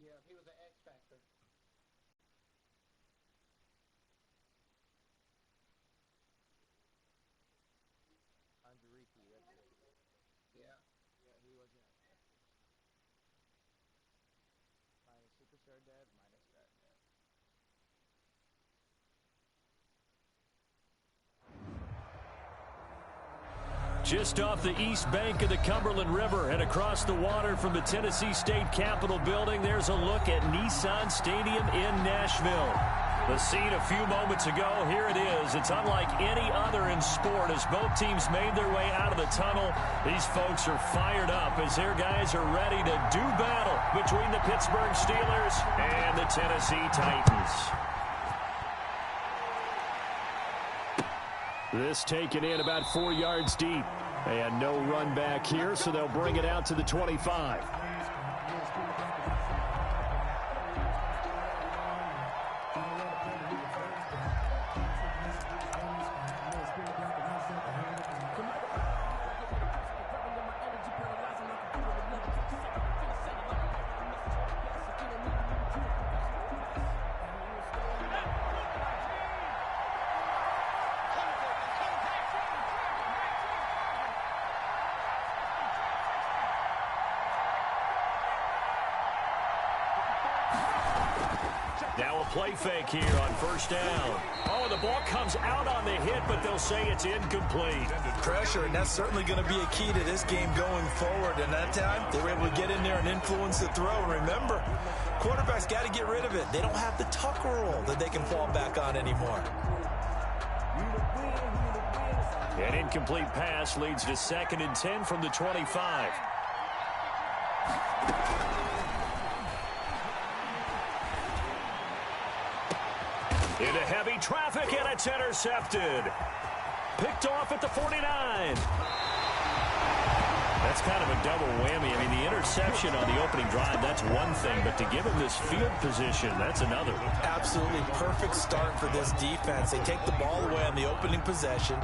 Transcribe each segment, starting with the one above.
Yeah, he was an X Factor. Andriki, that's it. Yeah. Yeah, he was in it. Minus superstar dev, minus that dev. Just off the east bank of the Cumberland River and across the water from the Tennessee State Capitol building, there's a look at Nissan Stadium in Nashville. The scene a few moments ago, here it is. It's unlike any other in sport as both teams made their way out of the tunnel. These folks are fired up as their guys are ready to do battle between the Pittsburgh Steelers and the Tennessee Titans. This taken in about 4 yards deep. And no run back here, so they'll bring it out to the 25. Now a play fake here on first down. Oh, the ball comes out on the hit, but they'll say it's incomplete. Pressure, and that's certainly going to be a key to this game going forward. And that time, they were able to get in there and influence the throw. And remember, quarterbacks got to get rid of it. They don't have the tuck rule that they can fall back on anymore. An incomplete pass leads to 2nd and 10 from the 25. Into heavy traffic, and it's intercepted. Picked off at the 49. That's kind of a double whammy. I mean, the interception on the opening drive, that's one thing, but to give him this field position, that's another. Absolutely perfect start for this defense. They take the ball away on the opening possession.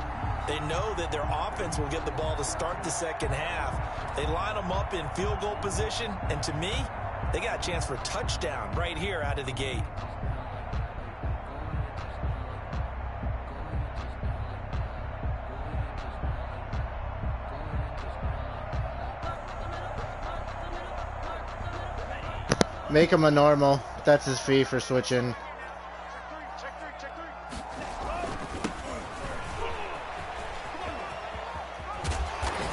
They know that their offense will get the ball to start the second half. They line them up in field goal position, and to me, they got a chance for a touchdown right here out of the gate. Make him a normal. That's his fee for switching.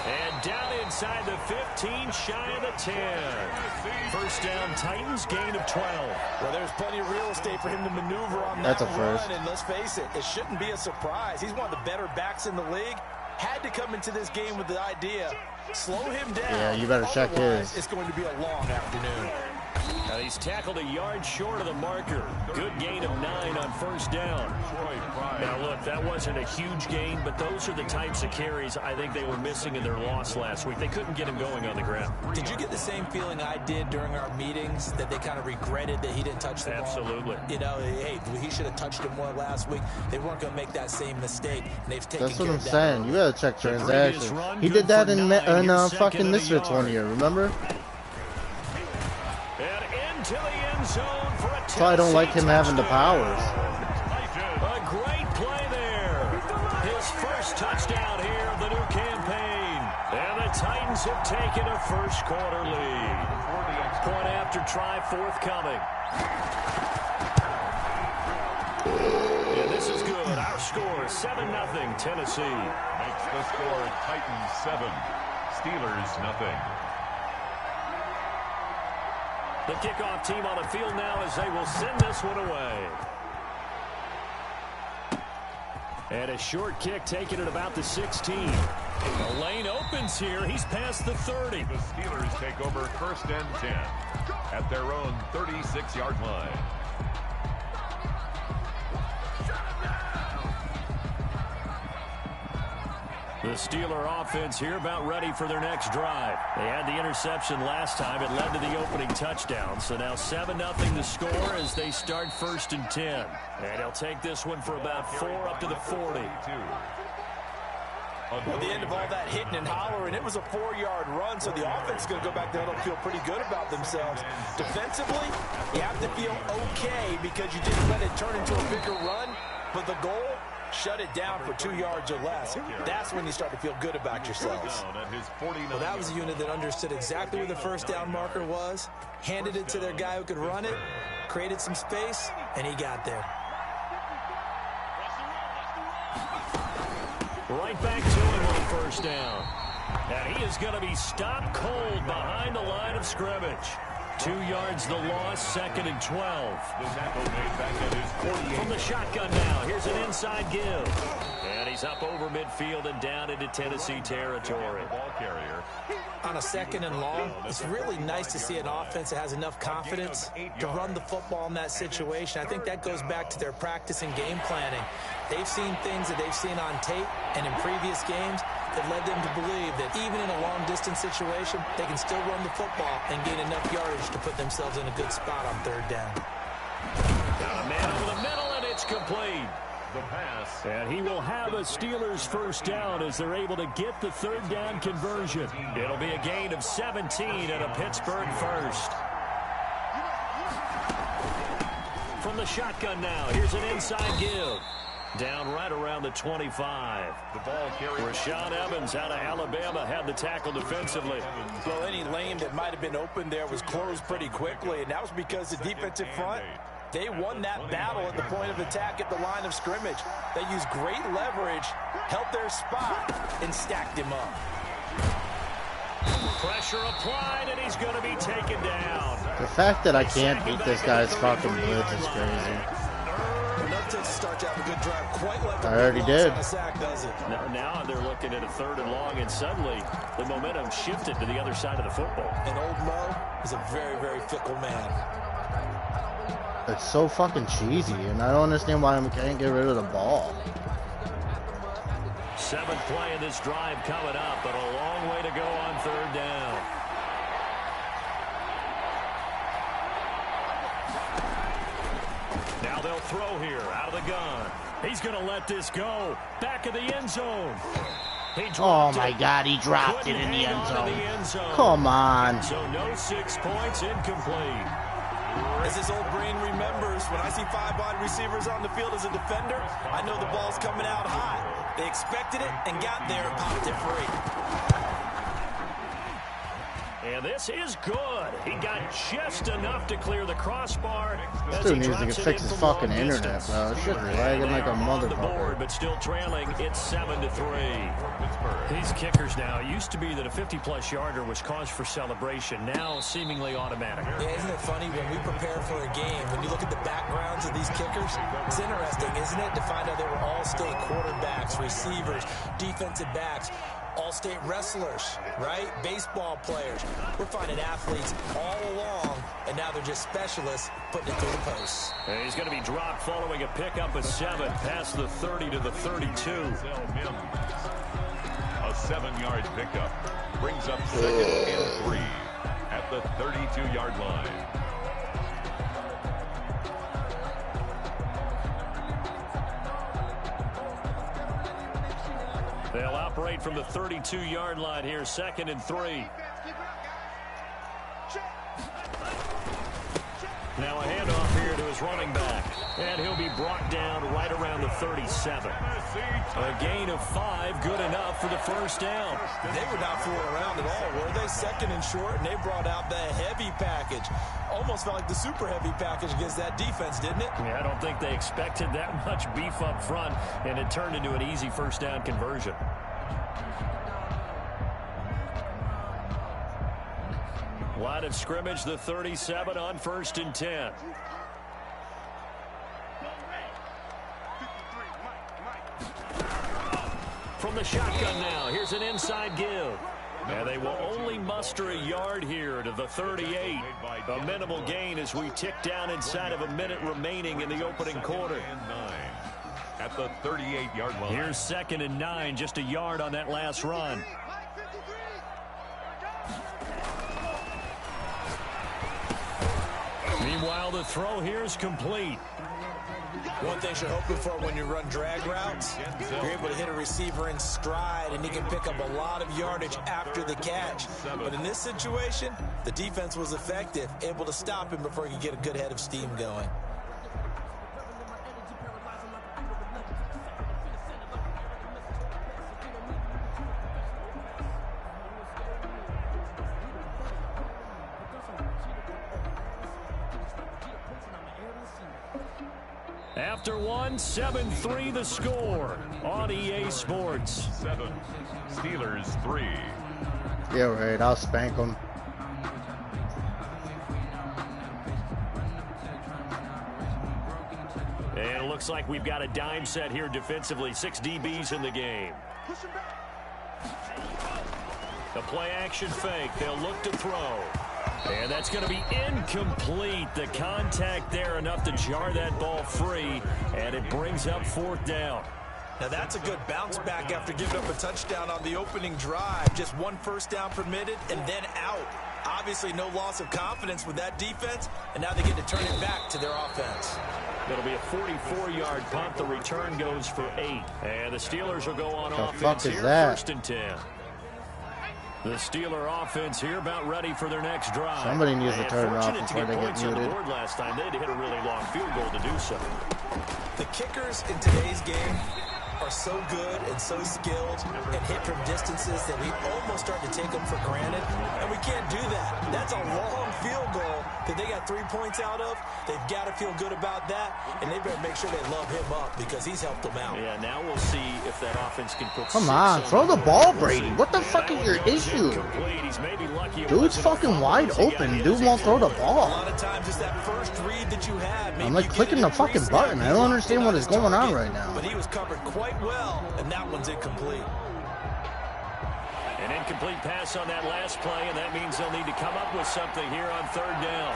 And down inside the 15, shy of the 10. First down, Titans, gain of 12. Well, there's plenty of real estate for him to maneuver on that run. First. And let's face it, it shouldn't be a surprise. He's one of the better backs in the league. Had to come into this game with the idea, slow him down. Yeah, you better check his. It's going to be a long afternoon. Now he's tackled a yard short of the marker. Good gain of 9 on first down. Now look, that wasn't a huge gain, but those are the types of carries I think they were missing in their loss last week. They couldn't get him going on the ground. Did you get the same feeling I did during our meetings, that they kind of regretted that he didn't touch the ball? Absolutely. You know, hey, he should have touched it more last week. They weren't going to make that same mistake, and they've taken That's what care I'm of that saying. early. You gotta check transactions. He did that in fucking Misfits one year, remember? To the end zone for a That's why I don't like him having the powers. A great play there. His first touchdown here of the new campaign. And the Titans have taken a first quarter lead. Point after try forthcoming. And this is good. Our score 7-0 Tennessee. Makes the score Titans 7, Steelers 0. The kickoff team on the field now as they will send this one away. And a short kick taken at about the 16. The lane opens here. He's past the 30. The Steelers take over 1st and 10 at their own 36-yard line. The Steeler offense here about ready for their next drive. They had the interception last time. It led to the opening touchdown. So now 7-0 the score as they start 1st and 10. And he'll take this one for about 4 up to the 40. Well, the end of all that hitting and hollering, it was a 4-yard run, so the offense is going to go back there and feel pretty good about themselves. Defensively, you have to feel okay because you didn't let it turn into a bigger run, but the goal, shut it down for 2 yards or less. That's when you start to feel good about yourselves. Well, that was a unit that understood exactly where the first down marker was, handed it to their guy who could run it, created some space, and he got there. Right back to him on first down. And he is going to be stopped cold behind the line of scrimmage. 2 yards the loss, 2nd and 12. From the shotgun now, here's an inside give. And he's up over midfield and down into Tennessee territory. On a 2nd and long, it's really nice to see an offense that has enough confidence to run the football in that situation. I think that goes back to their practice and game planning. They've seen things that they've seen on tape and in previous games that led them to believe that even in a long-distance situation, they can still run the football and gain enough yardage to put themselves in a good spot on 3rd down. Got a man over the middle, and it's complete. The pass. And he will have a Steelers first down as they're able to get the 3rd down conversion. It'll be a gain of 17 and a Pittsburgh first. From the shotgun now, here's an inside give. Down right around the 25. The ball carried. Rashaan Evans out of Alabama had the tackle defensively. Well, any lane that might have been open there was closed pretty quickly, and that was because the defensive front, they won that battle at the point of attack at the line of scrimmage. They used great leverage, held their spot, and stacked him up. Pressure applied, and he's going to be taken down. The fact that I can't beat this guy's fucking blitz is crazy. Enough to start to have a good drive, quite like I already did. On a sack, does it? Now they're looking at a 3rd and long, and suddenly the momentum shifted to the other side of the football. And old Mo is a very, very fickle man. It's so fucking cheesy, and I don't understand why I can't get rid of the ball. 7th play of this drive coming up, but a long way to go on 3rd down. Now they'll throw here out of the gun. He's going to let this go. Back of the end zone. Oh my God, he dropped it in the end zone. Come on. So no 6 points, incomplete. As his old brain remembers, when I see 5 wide receivers on the field as a defender, I know the ball's coming out high. They expected it and got there and popped it free. And this is good. He got just enough to clear the crossbar. This dude needs to fix his fucking internet, bro. It's just lagging like a motherfucker. But still trailing, it's 7-3. These kickers now, it used to be that a 50-plus yarder was cause for celebration. Now, seemingly automatic. Yeah, isn't it funny when we prepare for a game, when you look at the backgrounds of these kickers, it's interesting, isn't it, to find out they were all-state quarterbacks, receivers, defensive backs, all-state wrestlers, right? Baseball players. We're finding athletes all along, and now they're just specialists putting it through the posts. And he's going to be dropped following a pickup of 7 past the 30 to the 32. A 7-yard pickup brings up 2nd and 3 at the 32-yard line. They'll operate from the 32-yard line here, 2nd and 3. Now a handoff here to his running back. And he'll be brought down right around the 37. A gain of 5, good enough for the first down. They were not fooling around at all, were they? 2nd and short, and they brought out the heavy package. Almost felt like the super heavy package against that defense, didn't it? Yeah, I don't think they expected that much beef up front, and it turned into an easy first down conversion. Line of scrimmage, the 37 on 1st and 10. From the shotgun now, here's an inside give. And they will only muster a yard here to the 38. A minimal gain as we tick down inside of a minute remaining in the opening quarter. At the 38-yard line. Here's 2nd and 9, just a yard on that last run. Meanwhile, the throw here is complete. One thing you're hoping for when you run drag routes, you're able to hit a receiver in stride, and he can pick up a lot of yardage after the catch. But in this situation, the defense was effective, able to stop him before he could get a good head of steam going. After one, 7-3 the score on EA Sports. 7, Steelers 3. Yeah, right. I'll spank them. And it looks like we've got a dime set here defensively. 6 DBs in the game. The play action fake. They'll look to throw. And that's going to be incomplete. The contact there enough to jar that ball free. And it brings up 4th down. Now that's a good bounce back after giving up a touchdown on the opening drive. Just 1 first down permitted and then out. Obviously no loss of confidence with that defense. And now they get to turn it back to their offense. It'll be a 44-yard punt. The return goes for 8. And the Steelers will go on The offense fuck is here, that? 1st and 10. The Steeler offense here about ready for their next drive. Somebody needs to turn it off fortunate to before get they get points on the muted. board last time. They had to hit a really long field goal to do so. The kickers in today's game are so good and so skilled and hit from distances that we almost start to take them for granted, and we can't do that. That's a long field goal that they got 3 points out of. They've got to feel good about that, and they better make sure they love him up because he's helped them out. Yeah, now we'll see if that offense can put Come 6 on, throw the ball, Brady. What the fuck is your issue? He's maybe lucky it Dude's wasn't fucking wide open. Dude won't throw the A ball. lot of times it's that first read that you had. Maybe I'm like you get clicking it the in fucking 3 button. I don't seconds, understand what is not his going on target, right now. But he was covered quite well, and that one's incomplete. An incomplete pass on that last play, and that means they'll need to come up with something here on 3rd down.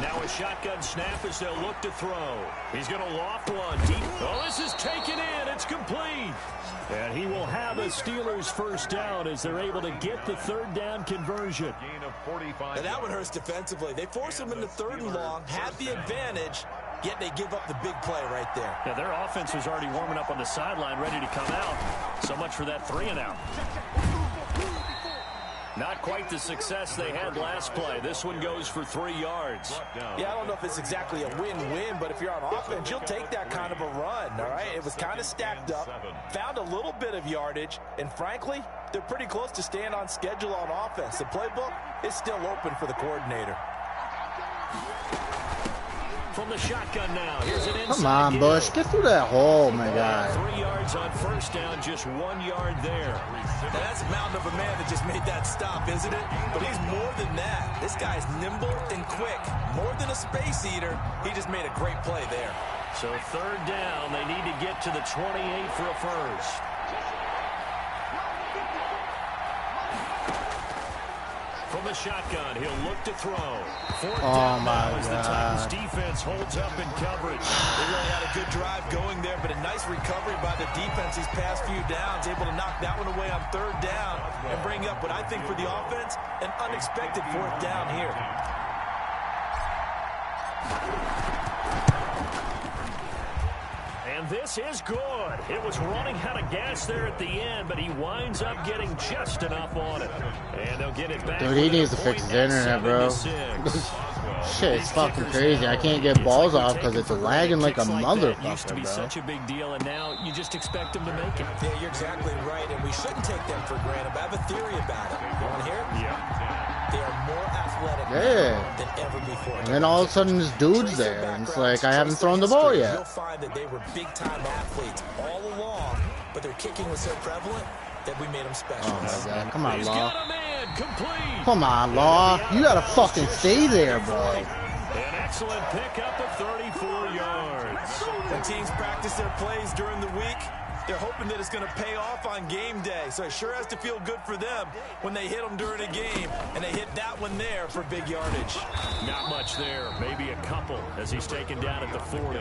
Now a shotgun snap as they'll look to throw. He's going to loft one deep. Oh, this is taken in. It's complete. And he will have a Steelers 1st down as they're able to get the 3rd down conversion. Gain of 45. And that one hurts defensively. They force him into 3rd and long, had the advantage, yet they give up the big play right there. Yeah, their offense was already warming up on the sideline, ready to come out. So much for that 3 and out. Not quite the success they had last play. This one goes for 3 yards. Yeah, I don't know if it's exactly a win-win, but if you're on offense, you'll take that kind of a run, all right? It was kind of stacked up, found a little bit of yardage, and frankly, they're pretty close to staying on schedule on offense. The playbook is still open for the coordinator. From the shotgun now. Here's an inside Come on, give. Bush. Get through that hole, my guy. 3 yards on 1st down, just 1 yard there. Now, that's a mountain of a man that just made that stop, isn't it? But he's more than that. This guy's nimble and quick. More than a space eater, he just made a great play there. So 3rd down, they need to get to the 28 for a first. From the shotgun, he'll look to throw. 4th down now as the Titans defense holds up in coverage. They really had a good drive going there, but a nice recovery by the defense these past few downs, able to knock that one away on 3rd down and bring up what I think for the offense, an unexpected 4th down here. And this is good. It was running out of gas there at the end, but he winds up getting just enough on it. And they'll get it back. Dude, he needs to fix his internet, bro. Shit, it's fucking crazy. I can't get balls off because it's lagging like a It used to motherfucker, be bro. such a big deal, and now you just expect them to make it. Yeah, you're exactly right, and we shouldn't take them for granted, but I have a theory about it. You want to hear it? Yeah. They are more athletic Yeah. than ever before. And then all of a sudden this dude's there, and it's like I haven't thrown the ball You'll yet. find that they were big-time athletes all along, but their kicking was so prevalent that we made them special. Oh my god, come on, He's Law. got a man, complete. Come on, Law. You gotta fucking stay there, bro. An excellent pickup of 34 yards. When teams practice their plays during the week, they're hoping that it's going to pay off on game day. So it sure has to feel good for them when they hit them during a game, and they hit that one there for big yardage. Not much there, maybe a couple as he's taken down at the 40.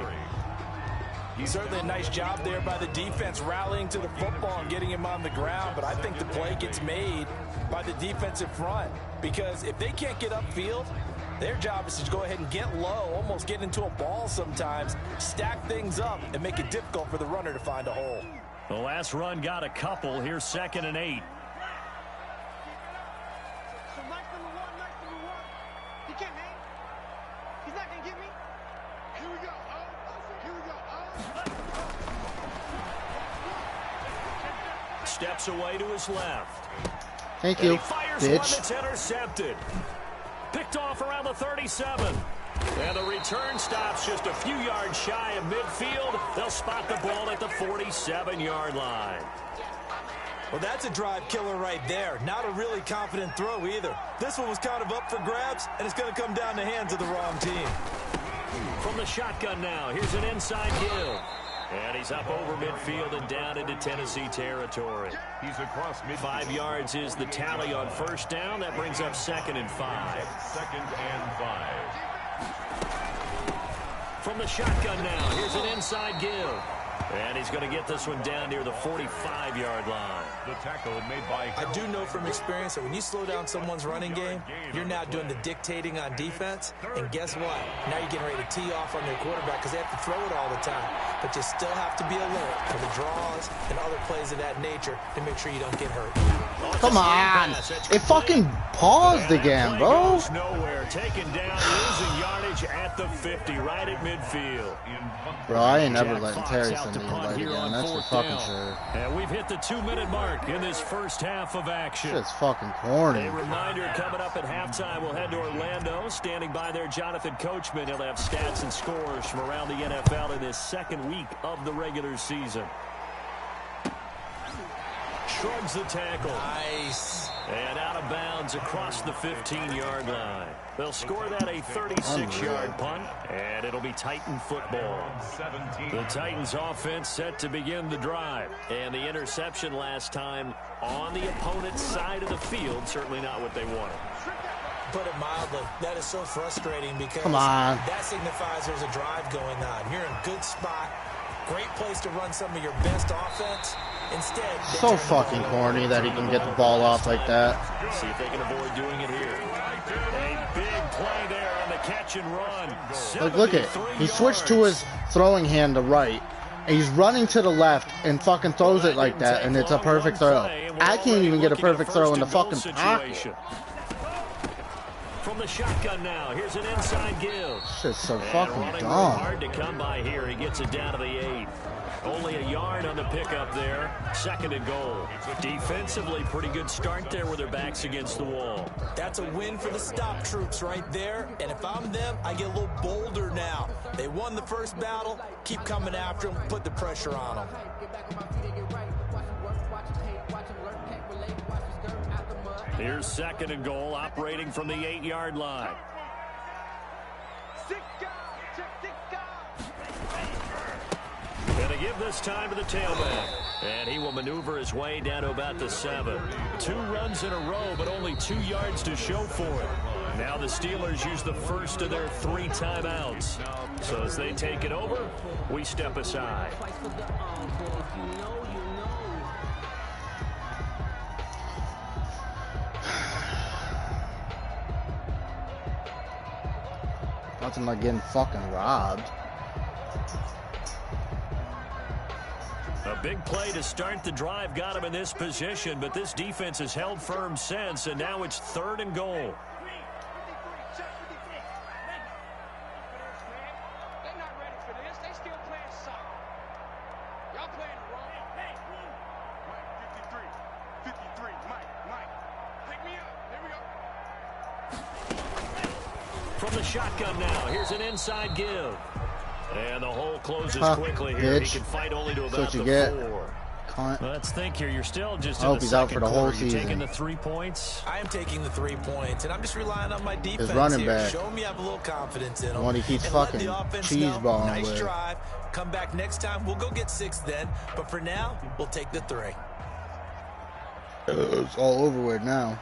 Certainly a nice job there by the defense rallying to the football and getting him on the ground, but I think the play gets made by the defensive front because if they can't get upfield, Their job is to go ahead and get low, almost get into a ball sometimes, stack things up, and make it difficult for the runner to find a hole. The last run got a couple. Here's 2nd and 8. So Mike number one. He can't hang. He's not going to get me. Here we go. Steps away to his left. Thank you, And he fires one bitch. that's intercepted. Picked off around the 37. And the return stops just a few yards shy of midfield. They'll spot the ball at the 47-yard line. Well, that's a drive killer right there. Not a really confident throw either. This one was kind of up for grabs, and it's going to come down the hands of the wrong team. From the shotgun now, here's an inside give. And he's up over midfield and down into Tennessee territory. He's across midfield. 5 yards is the tally on first down. That brings up 2nd and 5. 2nd and 5. From the shotgun now, here's an inside give. And he's going to get this one down near the 45-yard line. The tackle made by... I do know from experience that when you slow down someone's running game, you're now doing the dictating on defense. And guess what? Now you're getting ready to tee off on their quarterback because they have to throw it all the time. But you still have to be alert for the draws and other plays of that nature to make sure you don't get hurt. Come on. It fucking paused again, bro. Goes nowhere. Taken down, losing yardage at the 50, right at midfield. Bro, I ain't never Jack letting Fox Terry out send to me punt invite here again. on That's for 4th fucking down. sure. And we've hit the 2-minute mark in this first half of action. Shit's fucking corny. A reminder coming up at halftime, we'll head to Orlando. Standing by there, Jonathan Coachman. He'll have stats and scores from around the NFL in this 2nd week of the regular season. Shrugs the tackle. Nice. And out of bounds across the 15-yard line. They'll score that a 36-yard punt, and it'll be Titan football. The Titans offense set to begin the drive. And the interception last time on the opponent's side of the field, certainly not what they wanted. Put it mildly, that is so frustrating because Come on. that signifies there's a drive going on. You're in a good spot. Great place to run some of your best offense. Instead, they So turn the fucking ball corny that he can get the ball off like that. See if they can avoid doing it here. A big play there on the catch and run. Like, look at, he switched to his throwing hand to right, and he's running to the left and fucking throws it like that, and it's a perfect throw. I can't even get a perfect throw in the fucking pocket. From the shotgun now, here's an inside give. Shit's so And fucking running dumb. hard to come by here. He gets it down to the 8. Only a yard on the pickup there. 2nd and goal. Defensively, pretty good start there with their backs against the wall. That's a win for the stop troops right there. And if I'm them, I get a little bolder now. They won the first battle. Keep coming after them. Put the pressure on them. Here's 2nd and goal, operating from the 8-yard line. Gonna give this time to the tailback. And he will maneuver his way down to about the 7. 2 runs in a row, but only 2 yards to show for it. Now the Steelers use the first of their 3 timeouts. So as they take it over, we step aside. Nothing like getting fucking robbed. A big play to start the drive got him in this position, but this defense has held firm since, and now it's 3rd and goal. They're not ready for this. They still playing soccer. Y'all playing it wrong. Hey, Mike, 53. Mike. Pick me up. Here we go. From the shotgun now, here's an inside give. And the hole closes quickly here. Bitch. He can fight only to That's about what you the get. 4. Cunt. Let's think here. You're still just I in hope the he's out for second the whole quarter. You season. taking the 3 points? I am taking the 3 points, and I'm just relying on my defense running here. back. Show me I have a little confidence in them. One he keeps and let fucking the offense cheese know, balling nice with. drive. Come back next time. We'll go get 6 then. But for now, we'll take the 3. It's all over with now.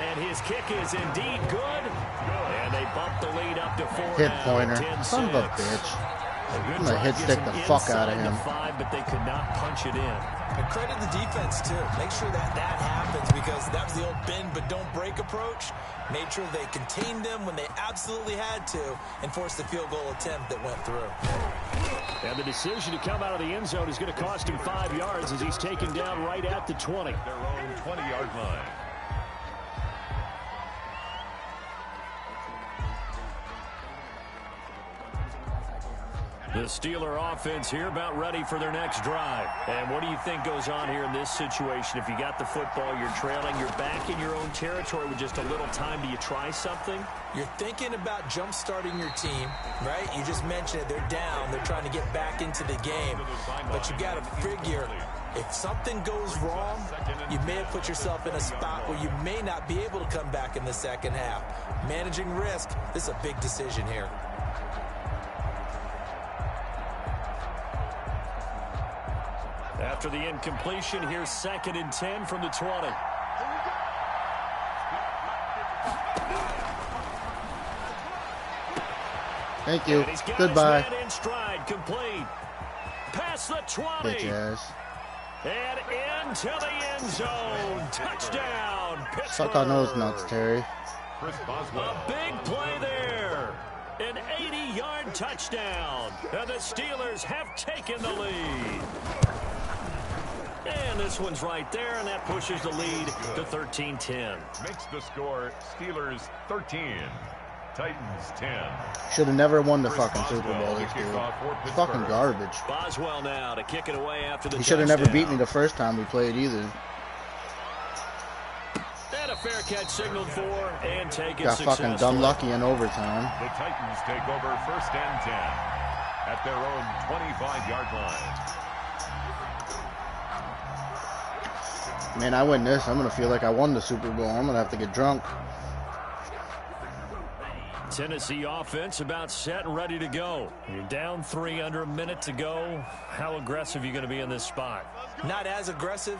And his kick is indeed good. And they bump the lead up to 4 Hit now, pointer. 10-6. Son of a bitch. I'm gonna hit stick the fuck out of him. 5, but they could not punch it in. I credit the defense, too. Make sure that happens, because that was the old bend but don't break approach. Made sure they contained them when they absolutely had to and forced the field goal attempt that went through. And the decision to come out of the end zone is going to cost him 5 yards as he's taken down right at the 20. Their own 20-yard line. The Steeler offense here about ready for their next drive. And what do you think goes on here in this situation? If you got the football, you're trailing, you're back in your own territory with just a little time. Do you try something? You're thinking about jump-starting your team, right? You just mentioned it. They're down. They're trying to get back into the game. But you got to figure, if something goes wrong, you may have put yourself in a spot where you may not be able to come back in the second half. Managing risk, this is a big decision here. After the incompletion, here's 2nd and 10 from the 20. Thank you. Goodbye. In stride, complete. Past the 20. Bitch ass. And into the end zone. Touchdown, Pittsburgh. Suck on those nuts, Terry. A big play there. An 80-yard touchdown. And the Steelers have taken the lead. And this one's right there, and that pushes the lead to 13-10. Makes the score Steelers 13, Titans 10. Should have never won the fucking Super Bowl, this dude. It's fucking garbage. Boswell now to kick it away after the He should have never beat me the first time we played either. And a fair catch signaled for and taken Got fucking dumb lucky in overtime. The Titans take over 1st and 10 at their own 25-yard line. Man, I win this, I'm going to feel like I won the Super Bowl. I'm going to have to get drunk. Tennessee offense about set and ready to go. You're down 3 under a minute to go. How aggressive are you going to be in this spot? Not as aggressive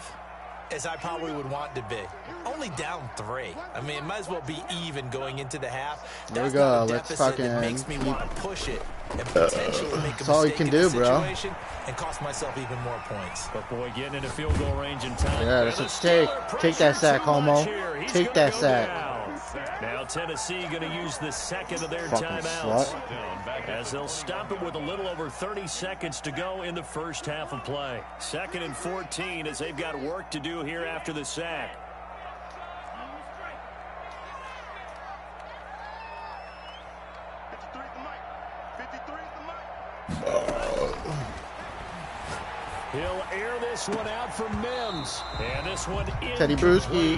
as I probably would want to be. Only down 3. I mean, it might as well be even going into the half. There we That's go. not a Let's deficit fucking that makes me want to push it and potentially make a That's all you mistake can in do, the bro. situation and cost myself even more points. But boy, getting into field goal range in time. Yeah, that's a take. Take that sack, homo. Take that sack. Now Tennessee going to use the second of their Fucking timeouts slut. as they'll stop it with a little over 30 seconds to go in the first half of play. 2nd and 14 as they've got work to do here after the sack. He'll air this one out for Mims. And this one is Teddy Bruschi.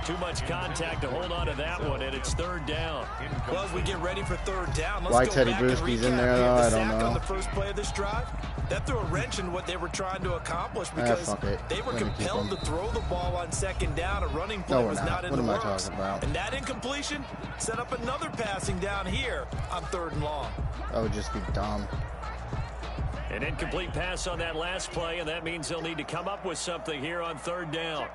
Too much contact to hold on to that one, and it's 3rd down. Well, as we get ready for 3rd down, let's Why go Teddy back and Bruschi's in recap there, here. though, The I don't sack know. on the first play of this drive, that threw a wrench in what they were trying to accomplish because fuck it. they were Let me keep compelled him. to throw the ball on 2nd down. A running play No, we're was not. not in What the am I works. talking about? And that incompletion set up another passing down here on 3rd and long. That would just be dumb. An incomplete pass on that last play, and that means they'll need to come up with something here on 3rd down.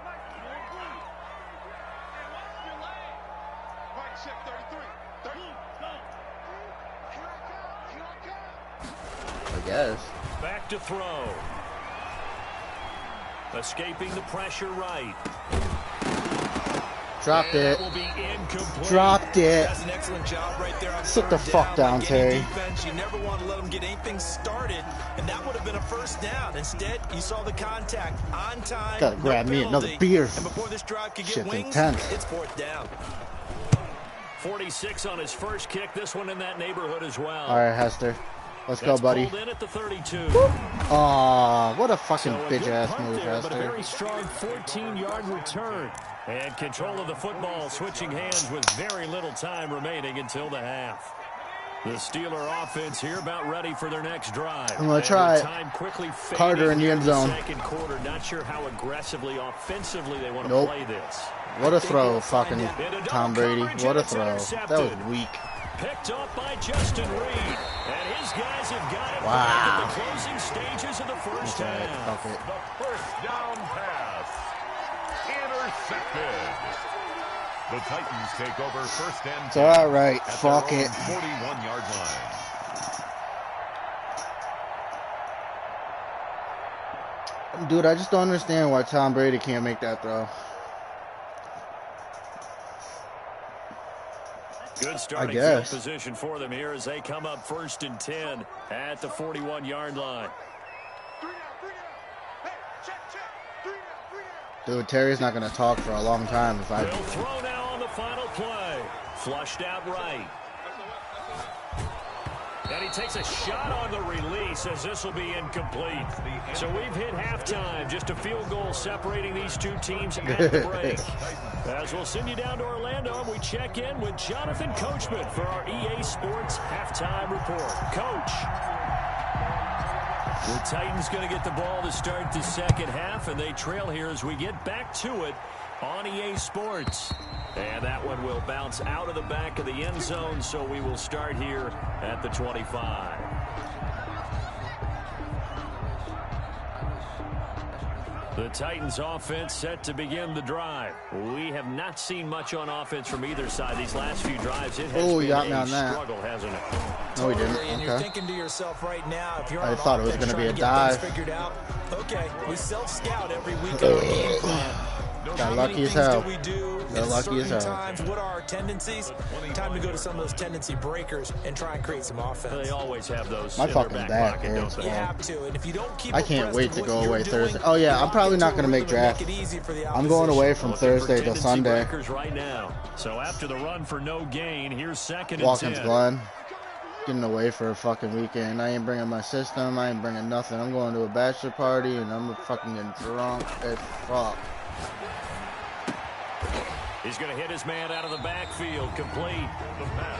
I guess. Back to throw. Escaping the pressure right. Dropped And it. that will be incomplete. Dropped it. That's an excellent job right there on Sit the 3rd fuck down, Like Terry. any defense, you never want to let them get anything started, and that would have been a 1st down. Instead, you saw the contact on time. Gotta grab me another penalty. beer. And before this drive could get Shit's wings, intense. it's 4th down. 46 on his first kick. This one in that neighborhood as well. All right, Hester. Let's go, That's buddy. pulled in at the 32. Aw, what a fucking So a bitch good ass punt move, there, but a Hester. very strong 14-yard return. And control of the football switching hands with very little time remaining until the half. The Steeler offense here about ready for their next drive. I'm gonna And try with it. time quickly fading Carter in the here end zone. Second quarter, not sure how aggressively, offensively they want to Nope. play this. What a throw, fucking Tom Brady. What a throw. Intercepted. That was weak. Picked up by Justin Reed. And his guys have got it Wow. back in the closing stages of the first Okay, half. fuck it. The 1st down pass. Intercepted. The Titans take over 1st and 10 It's all right. at Fuck their own it. 41-yard line. Dude, I just don't understand why Tom Brady can't make that throw. Good starting field position for them here as they come up 1st and 10 at the 41-yard line. Dude, Terry's not going to talk for a long time if I... They'll throw now on the final play. Flushed out right. And he takes a shot on the release as this will be incomplete. So we've hit halftime. Just a field goal separating these two teams at the break. As we'll send you down to Orlando, and we check in with Jonathan Coachman for our EA Sports Halftime Report. Coach. The Titans going to get the ball to start the second half, and they trail here as we get back to it on EA Sports. And that one will bounce out of the back of the end zone, so we will start here at the 25. The Titans offense set to begin the drive. We have not seen much on offense from either side these last few drives. It has been a struggle, hasn't it? No, he didn't. And you're thinking to yourself right now, if you're I thought it was going to be a dive. Figured out, okay, we self-scout every week on our game plan. Got lucky as hell. We do Got lucky as hell. times, what are our tendencies? Time to go to some of those tendency breakers and try and create some offense. They always have those. My fucking back hurts. You have to, and if you don't keep I can't wait to go away Thursday. Oh yeah, I'm probably not going to make draft. I'm going away from Thursday till Sunday. Right now. So after the run for no gain, here's 2nd and Watkins 10. Glen. Getting away for a fucking weekend. I ain't bringing my system. I ain't bringing nothing. I'm going to a bachelor party and I'm fucking getting drunk as fuck. He's going to hit his man out of the backfield, complete.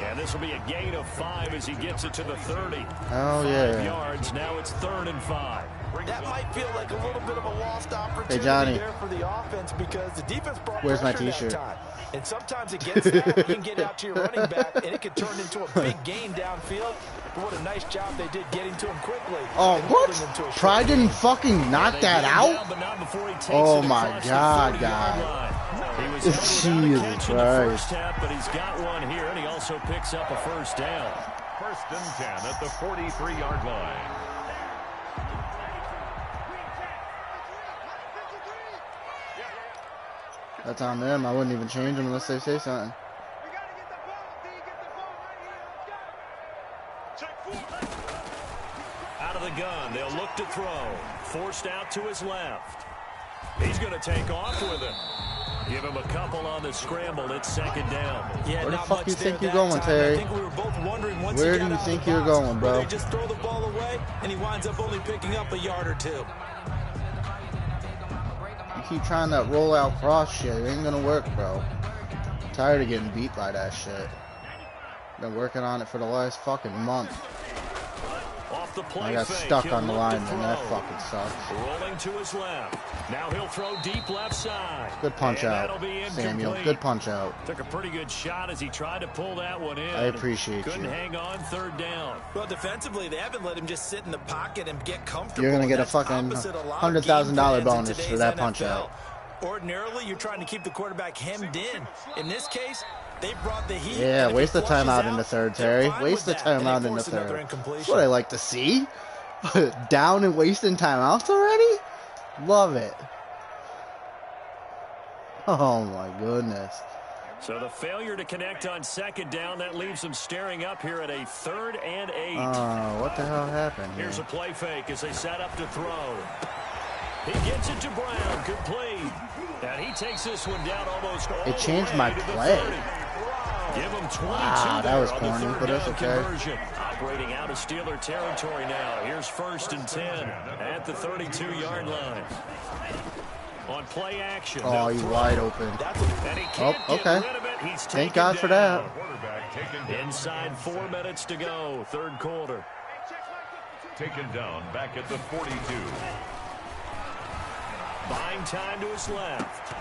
And this will be a gain of 5 as he gets it to the 30. Oh, yeah. 5 yards. Now it's 3rd and 5. That might feel like a little bit of a lost opportunity there for the offense because the defense brought Where's my pressure t-shirt? that time. And sometimes it gets that. You can get out to your running back, and it can turn into a big gain downfield. But what a nice job they did getting to him quickly. Oh, what? Pride didn't fucking knock that out? Oh, my God, guy. Jesus Christ. But he's got one here, and he also picks up a first down. 1st and 10 at the 43-yard line. That's on them. I wouldn't even change them unless they say something. Out of the gun. They'll look to throw. Forced out to his left. He's going to take off with it. Give him a couple on the scramble. It's 2nd down. Yeah, where the fuck do you think you're going, Terry? Where do you think you're going, bro? Just throw the ball away, and he winds up only picking up a yard or two. You keep trying that roll-out cross shit. It ain't gonna work, bro. I'm tired of getting beat by that shit. Been working on it for the last fucking month. Off the play I got fake. stuck He'll on the look line, to and that throw. fucking sucks. Rolling to his left. Now he'll throw deep left side. Good punch And out, that'll be Samuel. incomplete. Good punch out. Took a pretty good shot as he tried to pull that one in. I appreciate Couldn't you. hang on 3rd down. Well, defensively, they haven't let him just sit in the pocket and get comfortable. You're gonna get a That's fucking opposite a lot of $100,000 game plans in bonus for that punch today's out. NFL. Ordinarily, you're trying to keep the quarterback hemmed in. In this case, they brought the heat. Yeah, and if waste he the flushes timeout out, in the 3rd, they're Terry. fine Waste the with that, and they timeout in the force another 3rd. That's incompletion. what I like to see. Down and wasting timeouts already? Love it. Oh my goodness. So the failure to connect on 2nd down, that leaves them staring up here at a 3rd and 8. What the hell happened here? Here's a play fake as they set up to throw. He gets it to Brown, complete. And he takes this one down almost all It changed the way my to the play. 30. Give him 22 Wow, that there was on the corny, 3rd but that's down okay. conversion. Operating out of Steeler territory now. Here's 1st and 10 at the 32-yard line. On play action. Oh, he's wide open. And he can't okay. get rid of it. He's Thank taken God for down. that. Inside 4 minutes to go, 3rd quarter. Taken down back at the 42. Buying time to his left.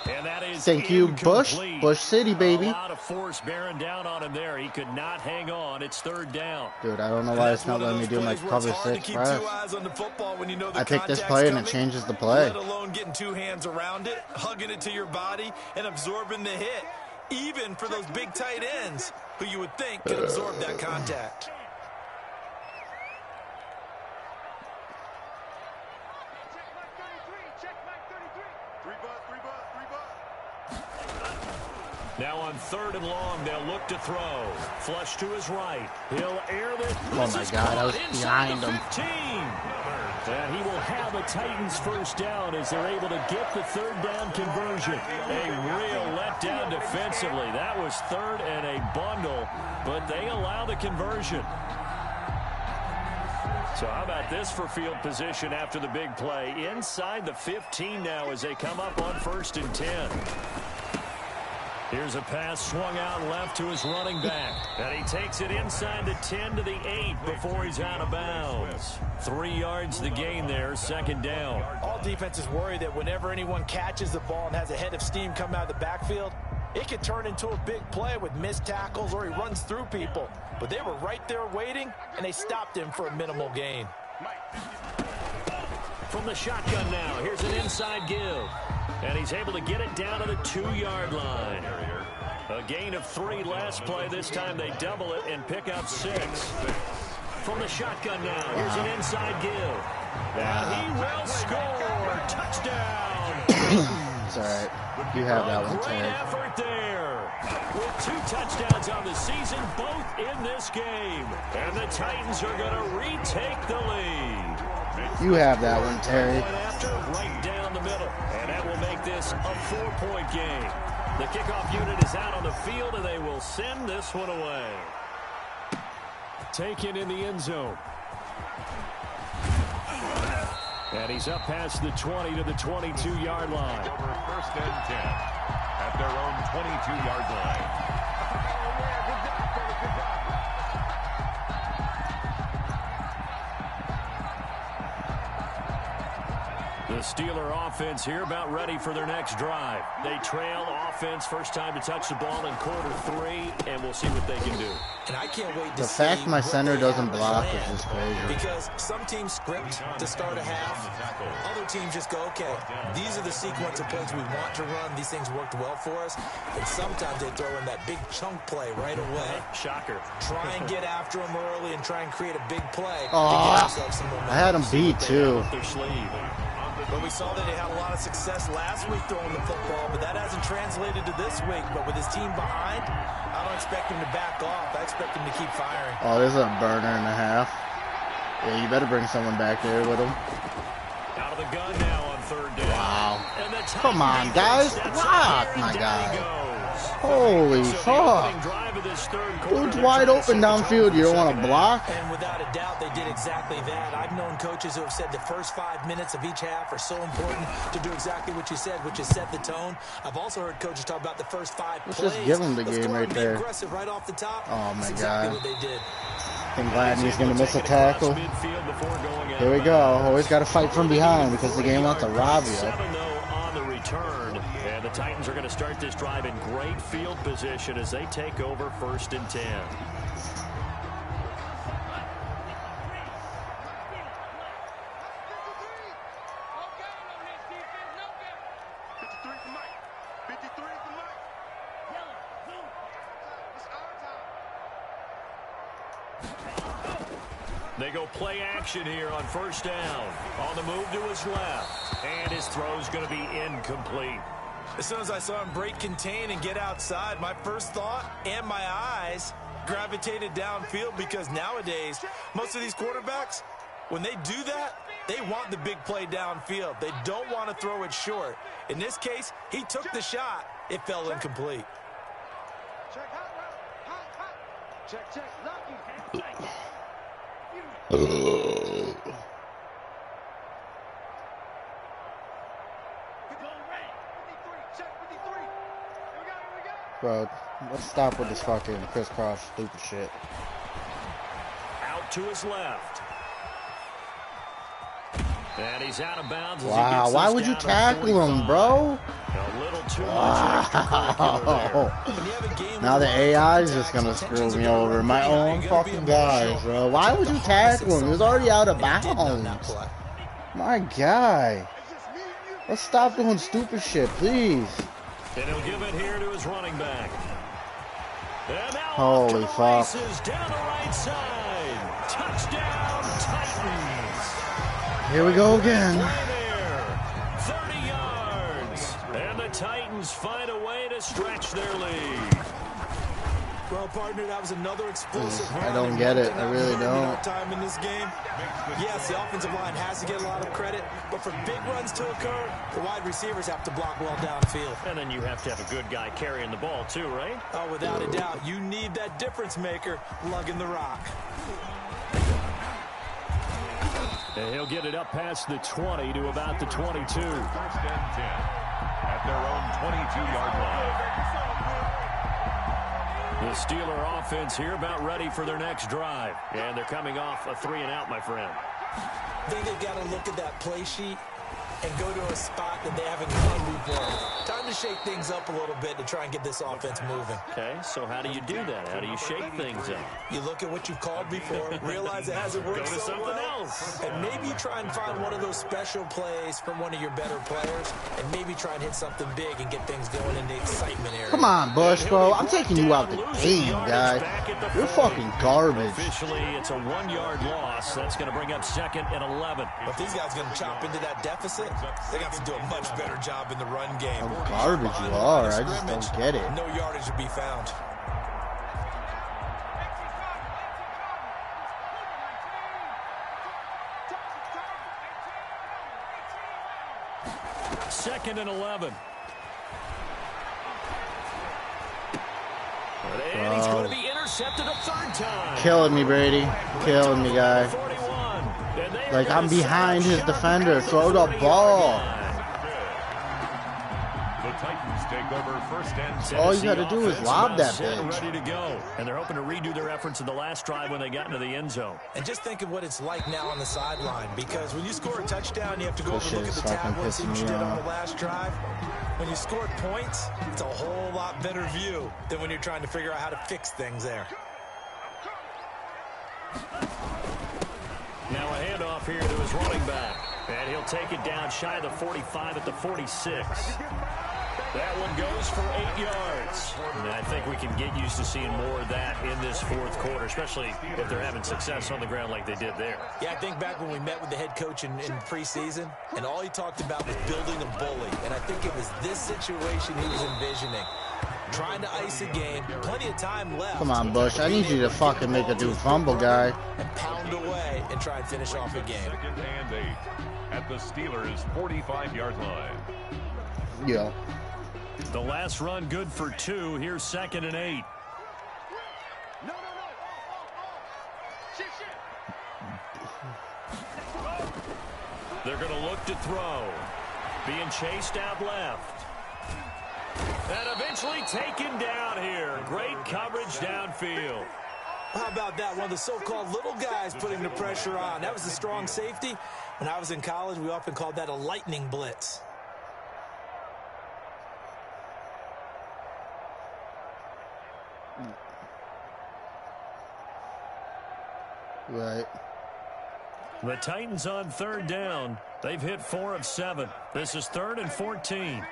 And that is Thank you, Bush. incomplete. Bush City, baby. A lot of force bearing down on him there. He could not hang on. It's 3rd down. Dude, I don't know why it's not letting me do my cover 6 press. I pick this play and it changes the play. Let alone getting 2 hands around it, hugging it to your body, and absorbing the hit. Even for those big tight ends, who you would think could absorb that contact. Now on 3rd and long, they'll look to throw. Flush to his right. He'll air this. Oh my God, I was behind him. 15. And he will have a Titans first down as they're able to get the 3rd down conversion. A real letdown defensively. That was 3rd and a bundle, but they allow the conversion. So how about this for field position after the big play? Inside the 15 now as they come up on 1st and 10. Here's a pass swung out left to his running back. And he takes it inside the 10 to the 8 before he's out of bounds. 3 yards the gain there, 2nd down. All defenses worry that whenever anyone catches the ball and has a head of steam come out of the backfield, it could turn into a big play with missed tackles or he runs through people. But they were right there waiting, and they stopped him for a minimal gain. From the shotgun now, here's an inside give. And he's able to get it down to the 2-yard line. A gain of 3 last play. This time they double it and pick up 6. From the shotgun now, here's an inside give. And he will score. Touchdown. It's all right. You have that one, Great Terry. effort there. With 2 touchdowns on the season, both in this game. And the Titans are going to retake the lead. You have that one, Terry. After, right down the middle. And that will make this a 4-point game. The kickoff unit is out on the field, and they will send this one away. Taken in the end zone. And he's up past the 20 to the 22-yard line. Over 1st and 10 at their own 22-yard line. The Steeler offense here about ready for their next drive. They trail offense, first time to touch the ball in quarter 3, and we'll see what they can do. And I can't wait to The see fact my what center they doesn't have block planned. is just crazy. Because some teams script to start a half. Other teams just go, okay, these are the sequence of plays we want to run. These things worked well for us. And sometimes they throw in that big chunk play right away. Shocker. Try and get after them early and try and create a big play to Oh, get themselves some momentum. I had him beat, too. Up their sleeve. But we saw that they had a lot of success last week throwing the football, but that hasn't translated to this week. But with his team behind, I don't expect him to back off. I expect him to keep firing. Oh, this is a burner and a half. Yeah, you better bring someone back there with him. Out of the gun now on 3rd down. Wow. And the Come on, guys. Block, my guy. Holy fuck. Dude's wide open downfield. You don't want to block? And without a doubt, they did exactly that. I've known coaches who have said the first 5 minutes of each half are so important to do exactly what you said, which is set the tone. I've also heard coaches talk about the first 5 Let's plays. just give them the Let's game go right and be there. aggressive right off the top. Oh, my That's exactly God. what they did. I'm glad he's going to miss a tackle. Here we go. Always got to fight from behind because the game wants to rob you. 7 though on the return. And the Titans are going to start this drive in great field position as they take over 1st and 10. They go play action here on 1st down. On the move to his left. And his throw's going to be incomplete. As soon as I saw him break contain and get outside, my first thought and my eyes gravitated downfield because nowadays, most of these quarterbacks, when they do that, they want the big play downfield. They don't want to throw it short. In this case, he took the shot. It fell incomplete. Check, hot. Check, lucky. Bro, let's stop with this fucking crisscross stupid shit. Out to his left. And he's out of bounds. Wow, why would you tackle him, bro? A little too much extracurricular there. Now the AI is just gonna screw me over. My own fucking guys, bro. Why would you tackle him? He was already out of bounds. My guy. Let's stop doing stupid shit, please. And he'll give it here to his running back. And now Holy fuck. down the right side. Touchdown, Titans. Here we go again. Play there. 30 yards. And the Titans Titans find a way to stretch their lead. Well, partner, that was another explosive run. I don't get it. I really don't. Time in this game. Yes, the offensive line has to get a lot of credit, but for big runs to occur, the wide receivers have to block well downfield. And then you have to have a good guy carrying the ball too, right? Oh, without a doubt. You need that difference maker lugging the rock. And he'll get it up past the 20 to about the 22. First and 10 at their own 22-yard line. The Steeler offense here about ready for their next drive. And they're coming off a 3-and-out, my friend. I think they've got to look at that play sheet and go to a spot that they haven't gone before. Time to shake things up a little bit to try and get this offense moving. Okay, so how do you do that? How do you shake things up? You look at what you've called before, realize it hasn't worked Go to so something well, else. and maybe you try and find one of those special plays from one of your better players, and maybe try and hit something big and get things going in the excitement area. Come on, Bush, bro. I'm taking you out the game, guy. You're fucking garbage. Officially, it's a 1-yard loss. That's going to bring up 2nd and 11. If these guys are going to chop into that deficit, they got to do a much better job in the run game. How garbage you are. I just don't get it. No yardage to be found. Second and 11. And he's going to be intercepted a 3rd time. Killing me, Brady. Killing me, guy. 41. Like, I'm behind his defender. Throw the ball. The Titans take over first and 10. All you got to do is lob that Set bitch. ready to go. And they're hoping to redo their efforts in the last drive when they got into the end zone. And just think of what it's like now on the sideline, because when you score a touchdown, you have to go This over and look at shit the is fucking tablet, see what pissing you me did on off. the last drive. When you score points, it's a whole lot better view than when you're trying to figure out how to fix things there. Now a handoff here to his running back. And he'll take it down shy of the 45 at the 46. That one goes for 8 yards. And I think we can get used to seeing more of that in this 4th quarter, especially if they're having success on the ground like they did there. Yeah, I think back when we met with the head coach in preseason, and all he talked about was building a bully. And I think it was this situation he was envisioning. Trying to ice a game, plenty of time left. Come on, Bush. I need you to fucking make a dude fumble, guy. And pound away and try and finish off a game. 2nd and 8 at the Steelers' 45-yard line. Yeah. The last run good for 2. Here's 2nd and 8. No. Shit. They're going to look to throw. Being chased out left. And eventually taken down here. Great coverage downfield. How about that? One of the so-called little guys putting the pressure on. That was a strong safety. When I was in college, we often called that a lightning blitz. Right. The Titans on 3rd down. They've hit 4 of 7. This is 3rd and 14.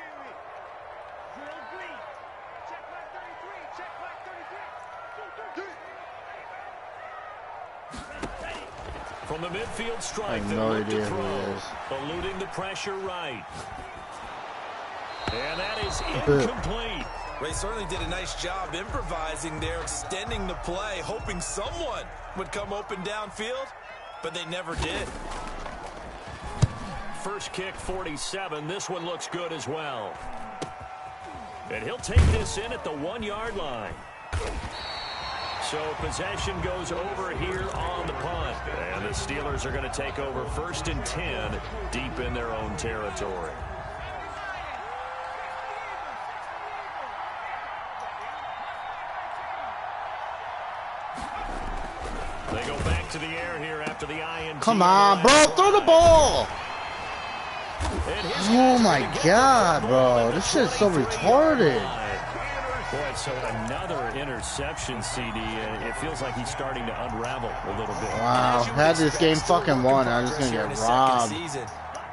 From the midfield strike, I have they no look to idea who throw. he is. Eluding the pressure right. And that is incomplete. They certainly did a nice job improvising there, extending the play, hoping someone would come open downfield, but they never did. First kick, 47. This one looks good as well. And he'll take this in at the 1-yard line. So possession goes over here on the punt. And the Steelers are going to take over 1st and 10 deep in their own territory. They go back to the air here after the INT. Come on, bro. Throw the ball. Oh, my God, bro. This shit's so retarded. Boy, so another interception, CD. It feels like he's starting to unravel a little bit. Wow. Had this game fucking won. I'm just going to get robbed.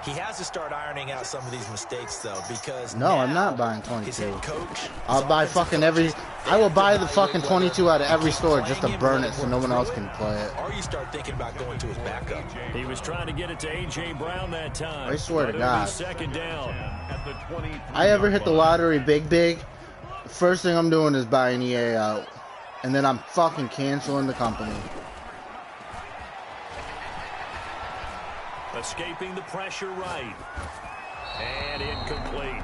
He has to start ironing out some of these mistakes, though, because no, I'm not buying his 22. head coach, I'll buy fucking every. I will buy the fucking 22 out of every store just to burn it so no one else can play it. Or you start thinking about going to his backup. He was trying to get it to A.J. Brown that time. I swear to But it'll be God. second down. I ever hit the lottery big, first thing I'm doing is buying EA out. And then I'm fucking canceling the company. Escaping the pressure right. And incomplete.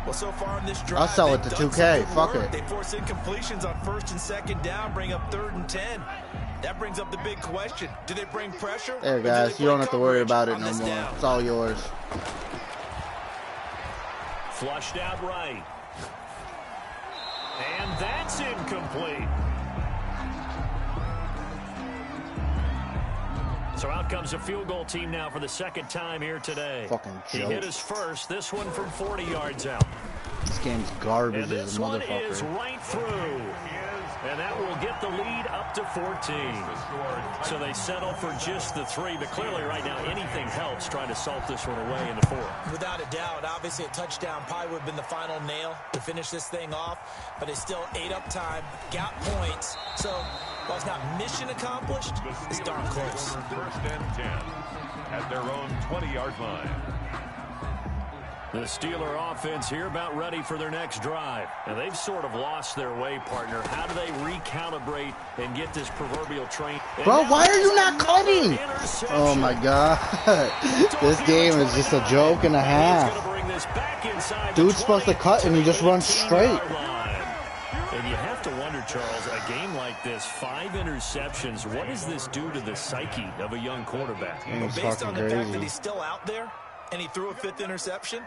Well, so far in this drive, I'll sell it to 2K. Fuck it. They force incompletions on 1st and 2nd down, bring up 3rd and 10. That brings up the big question. Do they bring pressure? There, guys. You don't have to worry about it no more. It's all yours. Flushed out right. And that's incomplete. So out comes a field goal team now for the second time here today. Fucking He joke. hit his first, this one from 40 yards out. This game's garbage And as this a one is motherfucker. right through. And that will get the lead up to 14. So they settle for just the 3. But clearly right now anything helps trying to salt this one away in the 4th. Without a doubt, obviously a touchdown probably would have been the final nail to finish this thing off. But it's still ate up time, got points. So while it's not mission accomplished, it's darn close. First and 10 at their own 20-yard line. The Steeler offense here about ready for their next drive. And they've sort of lost their way, partner. How do they recalibrate and get this proverbial train? Bro, why are you not cutting? Oh my god. This game is just a joke and a half. Dude's supposed to cut and he just runs straight. And you have to wonder, Charles, a game like this, 5 interceptions, what does this do to the psyche of a young quarterback? It's Based on fucking the fact crazy. that he's still out there and he threw a 5th interception,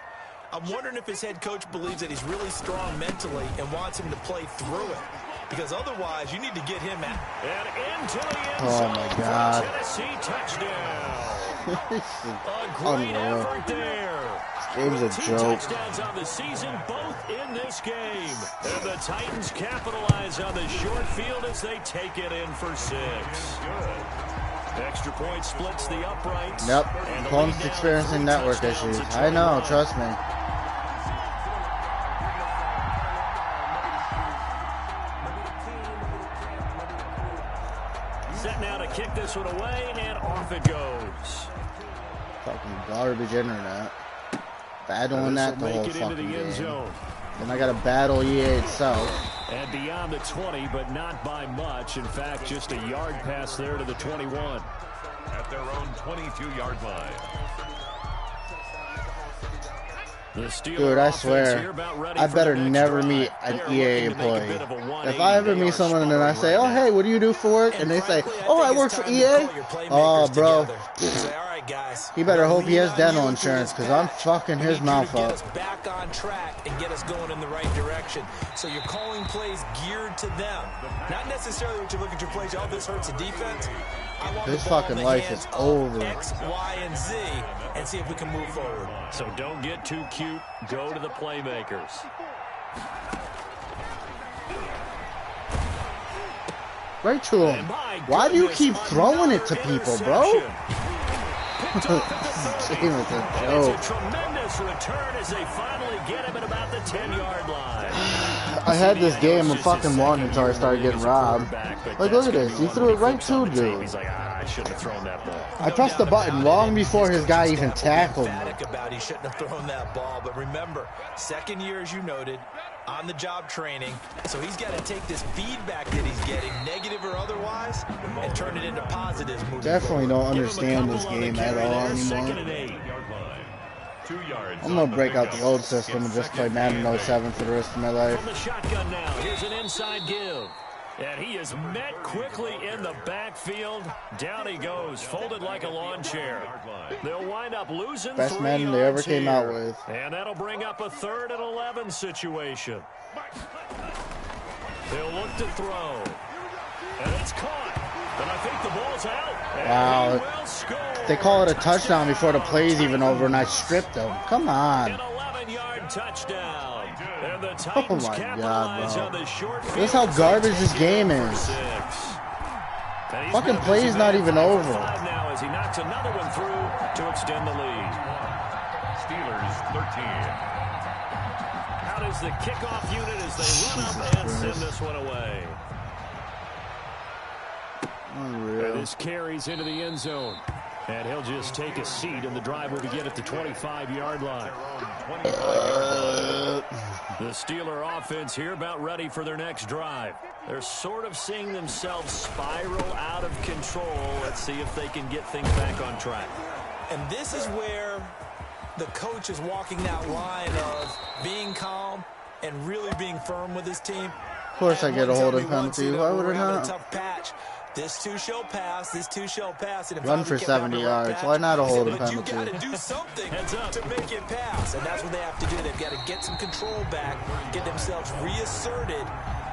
I'm wondering if his head coach believes that he's really strong mentally and wants him to play through it. Because otherwise, you need to get him out. And into the end Oh zone my for a God. Tennessee touchdown. This A is great unreal. effort there. Game's a 2 joke. touchdowns on the season, both in this game. And the Titans capitalize on the short field as they take it in for 6. Extra point splits the uprights. Yep. And the Opponent's lead now experiencing 3 network touchdowns issues. to I know, 21. trust me. Set now to kick this one away, and off it goes. Fucking garbage internet. Battling that the This'll whole make it into fucking the end game. zone. Then I gotta battle EA itself. And beyond the 20, but not by much. In fact, just a yard pass there to the 21. At their own 22-yard line. The Steelers Dude, I offense swear, here about ready I for better the next never drive. meet They an are EA looking to make a employee. bit of a 180. If I ever They meet are someone and then I sparring say, right oh, now. hey, what do you do for work? And they say, frankly, oh, I think work it's for time to EA? call your playmakers Oh, bro. together. Say, all right, guys. He better hope he has Lean on dental you insurance through because this I'm patch. fucking We his need you mouth to get up. us back on track and get us going in the right direction. So you're calling plays geared to them. Not necessarily what you look at your plays, oh, this hurts the defense. I want His the ball fucking in the life hands is of over. X, Y, and Z, and see if we can move forward. So don't get too cute. Go to the playmakers. Right to And him. my Why do you goodness, keep throwing it to another people, bro? interception. Picked off at the 30. Game is a And it's joke. a tremendous return as they finally get him at about the 10-yard line. I had this game and fucking won until I started getting robbed. Like, look at this. He threw it right to dude. He's like, I shouldn't have thrown that ball. I pressed the button long before his guy even tackled me. Emphatic about he shouldn't have thrown that ball, but remember, second year, as you noted, on-the-job training, so he's got to take this feedback that he's getting, negative or otherwise, and turn it into positives moving Definitely forward. don't understand this game at all Second and anymore. 8. 2 yards. I'm gonna break out the old system and just play Madden 07 for the rest of my life. From the shotgun now, here's an inside give. And he is met quickly in the backfield. Down he goes, folded like a lawn chair. They'll wind up losing Best 3 Madden they ever yards came here. out with. And that'll bring up a 3rd and 11 situation. They'll look to throw. And it's caught. And I think the ball's out. And Wow. he will score. They call it a touchdown before the play's even over and I stripped them. Come on. An 11-yard touchdown. And the Oh Titans my capitalize God, on bro. the short This field is how garbage this take it game in for is. 6. And he's Fucking been a play's busy not man. even 5 for over. 5 now as he knocks another one through to extend the lead. Steelers 13. Out is the kickoff unit as they run up and send this one away. Unreal. And this carries into the end zone. And he'll just take a seat, and the drive will begin at the 25-yard line. The Steeler offense here about ready for their next drive. They're sort of seeing themselves spiral out of control. Let's see if they can get things back on track. And this is where the coach is walking that line of being calm and really being firm with his team. Of course I get a holding penalty. Why would I not? Tough patch. This too shall pass. This too shall pass. And Run for 70 yards. Why not a holding penalty? But you got to do something to make it pass. And that's what they have to do. They've got to get some control back, get themselves reasserted,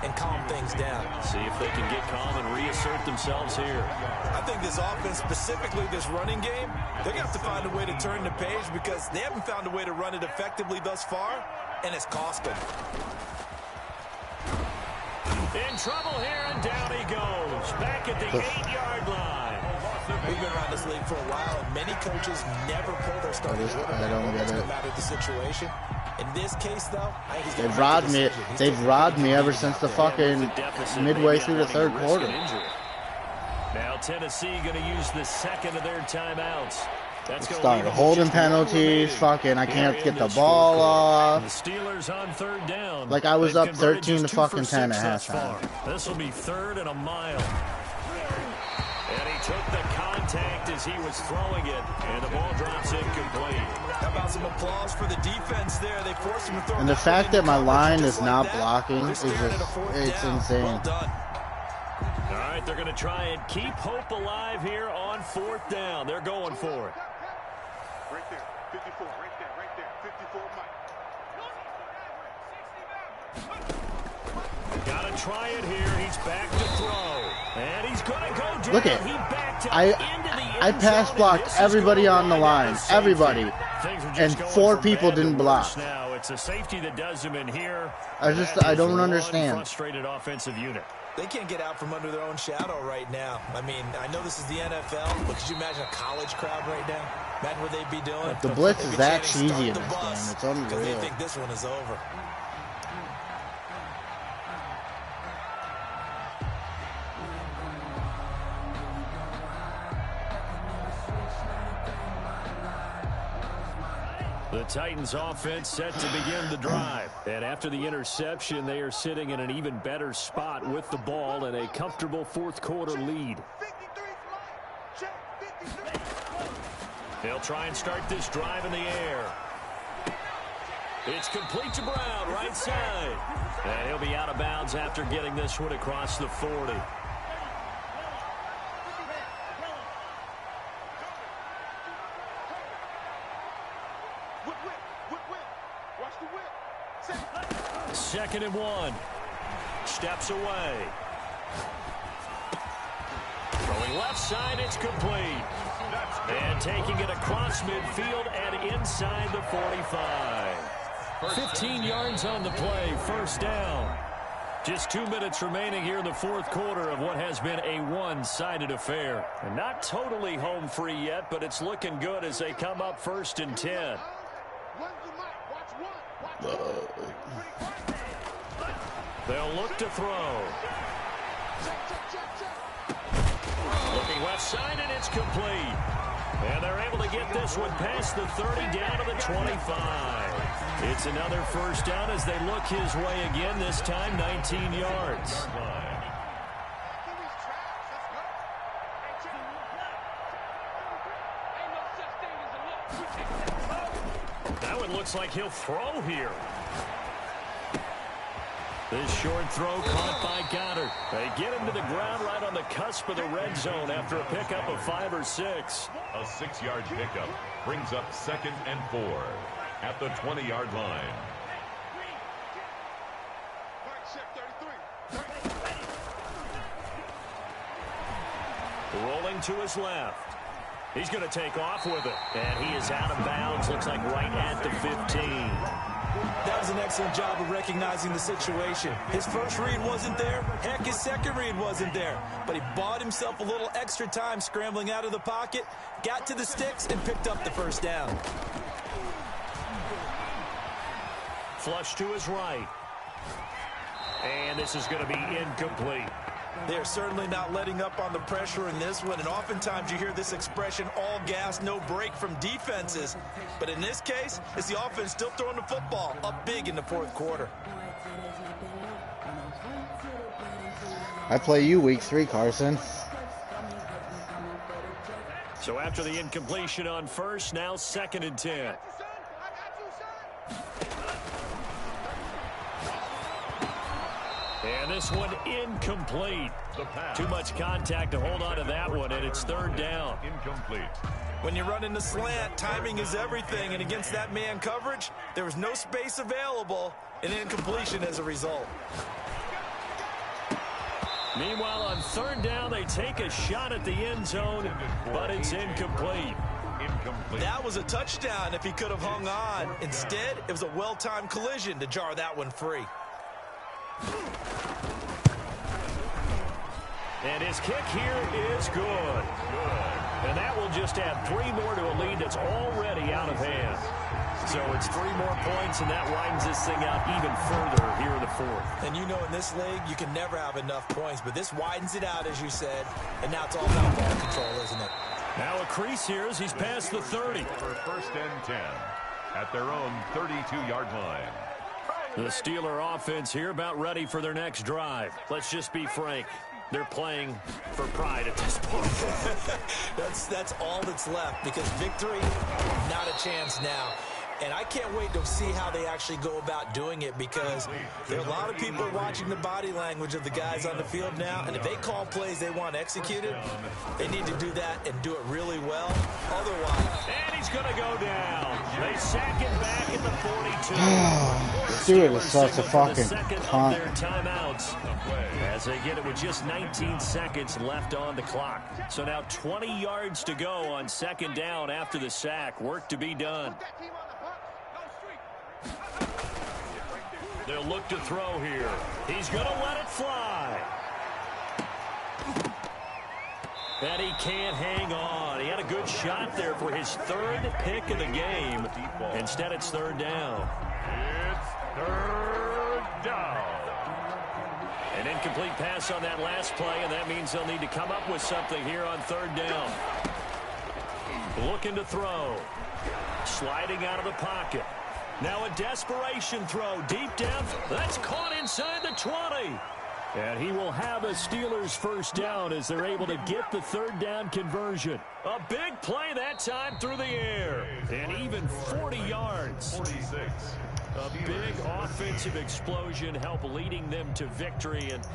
and calm things down. See if they can get calm and reassert themselves here. I think this offense, specifically this running game, they're going to have to find a way to turn the page because they haven't found a way to run it effectively thus far, and it's cost them. In trouble here, and down he goes. Back at the 8-yard line. We've been around this league for a while, and many coaches never pull their starting quarterback. I don't get it. No matter the situation. In this case, though, I think he's They've robbed me. They've robbed me ever since the fucking midway through the third quarter. Now Tennessee going to use the second of their timeouts. That's going Started holding penalties. Fucking, I can't get the ball off. The Steelers on third down. Like I was up 13 to fucking 10 at halftime. This will be 3rd and a mile. And he took the contact as he was throwing it, and the ball drops incomplete. How about some applause for the defense there? They forced him to throw. And the fact that my line is not blocking is just, it's insane. Well done. All right, they're going to try and keep hope alive here on 4th down. They're going for it. Right there, 54, right there, 54, Mike. Got to try it here. He's back to throw. And he's going to go down. Look at He backed up I into the I end pass zone, blocked and this is everybody going on the right line. at the Everybody. Things are just And going 4 from people bad to didn't worse block. Now it's a safety that does them in here. I That don't is one understand. Frustrated offensive unit. They can't get out from under their own shadow right now. I mean, I know this is the NFL, but could you imagine a college crowd right now? Imagine what they'd be doing. The blitz They'd is be that chanting, cheesy in "Start this the game. bus," It's because they unreal. think this one is over. The Titans offense set to begin the drive. And after the interception, they are sitting in an even better spot with the ball and a comfortable 4th quarter lead. 53 check, 53. They'll try and start this drive in the air. It's complete to Brown, right side. And he'll be out of bounds after getting this one across the 40. Watch the whip. 2nd and 1. Steps away. Throwing left side, it's complete. And taking it across midfield and inside the 45. 15 yards on the play, 1st down. Just 2 minutes remaining here in the 4th quarter of what has been a one-sided affair. And not totally home free yet, but it's looking good as they come up 1st and 10. They'll look to throw. Looking left side, and it's complete. And they're able to get this one past the 30 down to the 25. It's another 1st down as they look his way again, this time 19 yards. That one looks like he'll throw here. This short throw caught by Goddard. They get him to the ground right on the cusp of the red zone after a pickup of 5 or 6. A 6-yard pickup brings up 2nd and 4 at the 20-yard line. Rolling to his left. He's going to take off with it. And he is out of bounds. Looks like right at the 15. That was an excellent job of recognizing the situation. His first read wasn't there. Heck, his second read wasn't there. But he bought himself a little extra time scrambling out of the pocket, got to the sticks, and picked up the first down. Flush to his right. And this is going to be incomplete. They're certainly not letting up on the pressure in this one, and oftentimes you hear this expression, all gas, no break from defenses. But in this case, it's the offense still throwing the football up big in the fourth quarter. I play you week 3, Carson. So after the incompletion on first, now 2nd and 10. And this one incomplete. Too much contact to hold on to that one, and it's 3rd down. Incomplete. When you run in the slant, timing is everything, and against that man coverage, there was no space available, and incompletion as a result. Meanwhile, on 3rd down, they take a shot at the end zone, but it's incomplete. Incomplete. That was a touchdown if he could have hung on. Instead, it was a well-timed collision to jar that one free. And his kick here is good. And that will just add 3 more to a lead that's already out of hand. So it's 3 more points, and that widens this thing out even further here in the 4th. And you know in this league, you can never have enough points, but this widens it out, as you said, and now it's all about ball control, isn't it? Now a crease here as he's past the 30. For 1st and 10 at their own 32-yard line. The Steeler offense here about ready for their next drive. Let's just be frank. They're playing for pride at this point. That's all that's left, because victory, not a chance now. And I can't wait to see how they actually go about doing it, because there are a lot of people watching the body language of the guys on the field now, and if they call plays they want executed, they need to do that and do it really well. Otherwise... And he's going to go down. They sack him back at the 42. Stewart is such a fucking cunt. Their timeouts as they get it with just 19 seconds left on the clock. So now 20 yards to go on 2nd down after the sack. Work to be done. They'll look to throw here. He's going to let it fly. And he can't hang on. He had a good shot there for his 3rd pick of the game. Instead, it's 3rd down. It's 3rd down. An incomplete pass on that last play, and that means they'll need to come up with something here on 3rd down. Looking to throw. Sliding out of the pocket. Now a desperation throw deep down. That's caught inside the 20. And he will have a Steelers 1st down as they're able to get the 3rd down conversion. A big play that time through the air. And even 40 yards. 46. A big offensive explosion help leading them to victory. And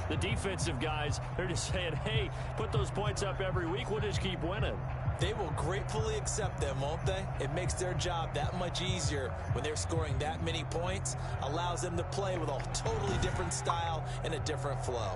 the defensive guys, they're just saying, hey, put those points up every week. We'll just keep winning. They will gratefully accept them, won't they? It makes their job that much easier when they're scoring that many points. Allows them to play with a totally different style and a different flow.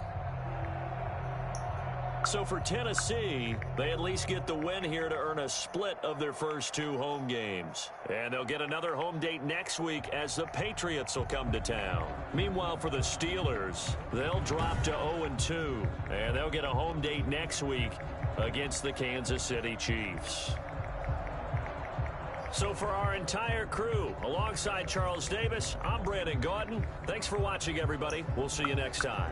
So for Tennessee, they at least get the win here to earn a split of their first 2 home games. And they'll get another home date next week as the Patriots will come to town. Meanwhile, for the Steelers, they'll drop to 0-2. And they'll get a home date next week against the Kansas City Chiefs. So for our entire crew, alongside Charles Davis, I'm Brandon Gaudin. Thanks for watching, everybody. We'll see you next time.